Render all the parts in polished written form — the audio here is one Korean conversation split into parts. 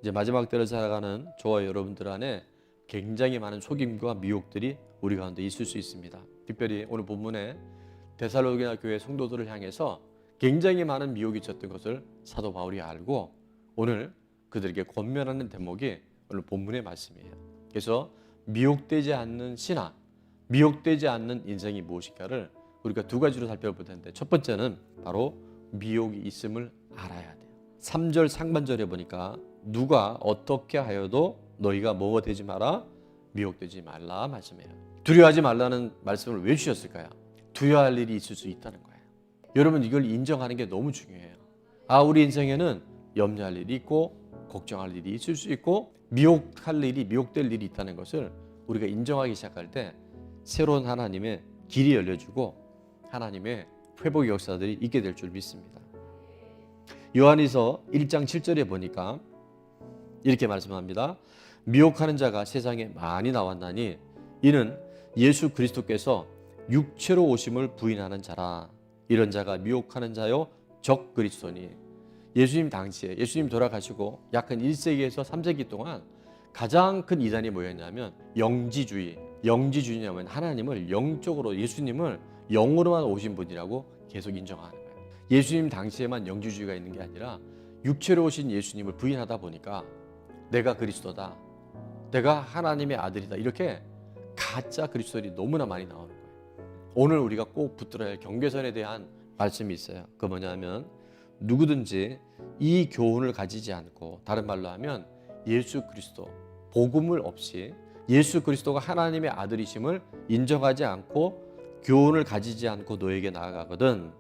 이제 마지막 때를 살아가는 저와 여러분들 안에 굉장히 많은 속임과 미혹들이 우리 가운데 있을 수 있습니다. 특별히 오늘 본문에 데살로니가 교회 성도들을 향해서 굉장히 많은 미혹이 있었던 것을 사도 바울이 알고 오늘 그들에게 권면하는 대목이 오늘 본문의 말씀이에요. 그래서 미혹되지 않는 신앙, 미혹되지 않는 인생이 무엇인가를 우리가 두 가지로 살펴볼 텐데, 첫 번째는 바로 미혹이 있음을 알아야 돼요. 3절 상반절에 보니까 누가 어떻게 하여도 너희가 뭐가 되지 마라, 미혹되지 말라 말씀해요. 두려워하지 말라는 말씀을 왜 주셨을까요? 두려워할 일이 있을 수 있다는 거예요. 여러분, 이걸 인정하는 게 너무 중요해요. 우리 인생에는 염려할 일이 있고 걱정할 일이 있을 수 있고 미혹될 일이 있다는 것을 우리가 인정하기 시작할 때 새로운 하나님의 길이 열려주고 하나님의 회복의 역사들이 있게 될 줄 믿습니다. 요한일서 1장 7절에 보니까 이렇게 말씀합니다. 미혹하는 자가 세상에 많이 나왔나니 이는 예수 그리스도께서 육체로 오심을 부인하는 자라. 이런 자가 미혹하는 자요 적 그리스도니. 예수님 당시에 예수님 돌아가시고 약 한 1세기에서 3세기 동안 가장 큰 이단이 뭐였냐면 영지주의. 영지주의냐면 하나님을 영적으로, 예수님을 영으로만 오신 분이라고 계속 인정하는 거예요. 예수님 당시에만 영지주의가 있는 게 아니라 육체로 오신 예수님을 부인하다 보니까 내가 그리스도다, 내가 하나님의 아들이다, 이렇게 가짜 그리스도들이 너무나 많이 나오는 거예요. 오늘 우리가 꼭 붙들어야 할 경계선에 대한 말씀이 있어요. 그 뭐냐면 누구든지 이 교훈을 가지지 않고, 다른 말로 하면 예수 그리스도 복음을 없이 예수 그리스도가 하나님의 아들이심을 인정하지 않고 교훈을 가지지 않고 너에게 나아가거든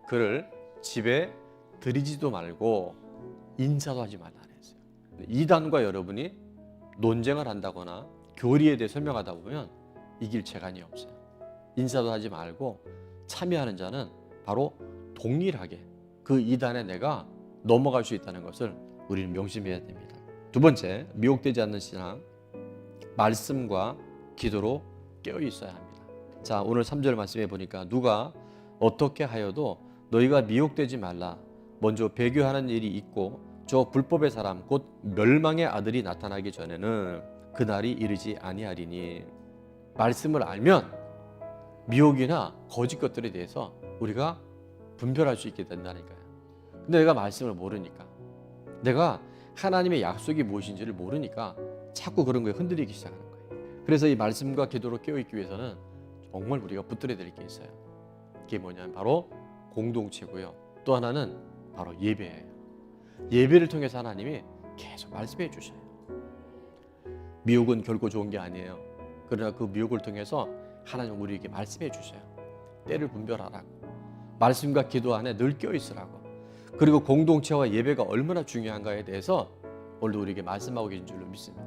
그를 집에 들이지도 말고 인사도 하지 말라 했어요. 이단과 여러분이 논쟁을 한다거나 교리에 대해 설명하다 보면 이길 재간이 없어요. 인사도 하지 말고 참여하는 자는 바로 동일하게 그 이단에 내가 넘어갈 수 있다는 것을 우리는 명심해야 됩니다. 두 번째, 미혹되지 않는 신앙, 말씀과 기도로 깨어 있어야 합니다. 자, 오늘 3절 말씀해 보니까 누가 어떻게 하여도 너희가 미혹되지 말라. 먼저 배교하는 일이 있고 저 불법의 사람 곧 멸망의 아들이 나타나기 전에는 그날이 이르지 아니하리니. 말씀을 알면 미혹이나 거짓 것들에 대해서 우리가 분별할 수 있게 된다니까요. 근데 내가 말씀을 모르니까, 내가 하나님의 약속이 무엇인지를 모르니까 자꾸 그런 거에 흔들리기 시작하는 거예요. 그래서 이 말씀과 기도로 깨어있기 위해서는 정말 우리가 붙들어야 될 게 있어요. 그게 뭐냐면 바로 공동체고요. 또 하나는 바로 예배예요. 예배를 통해서 하나님이 계속 말씀해 주셔요. 미혹은 결코 좋은 게 아니에요. 그러나 그 미혹을 통해서 하나님 우리에게 말씀해 주셔요. 때를 분별하라고, 말씀과 기도 안에 늘 껴있으라고, 그리고 공동체와 예배가 얼마나 중요한가에 대해서 오늘도 우리에게 말씀하고 계신 줄로 믿습니다.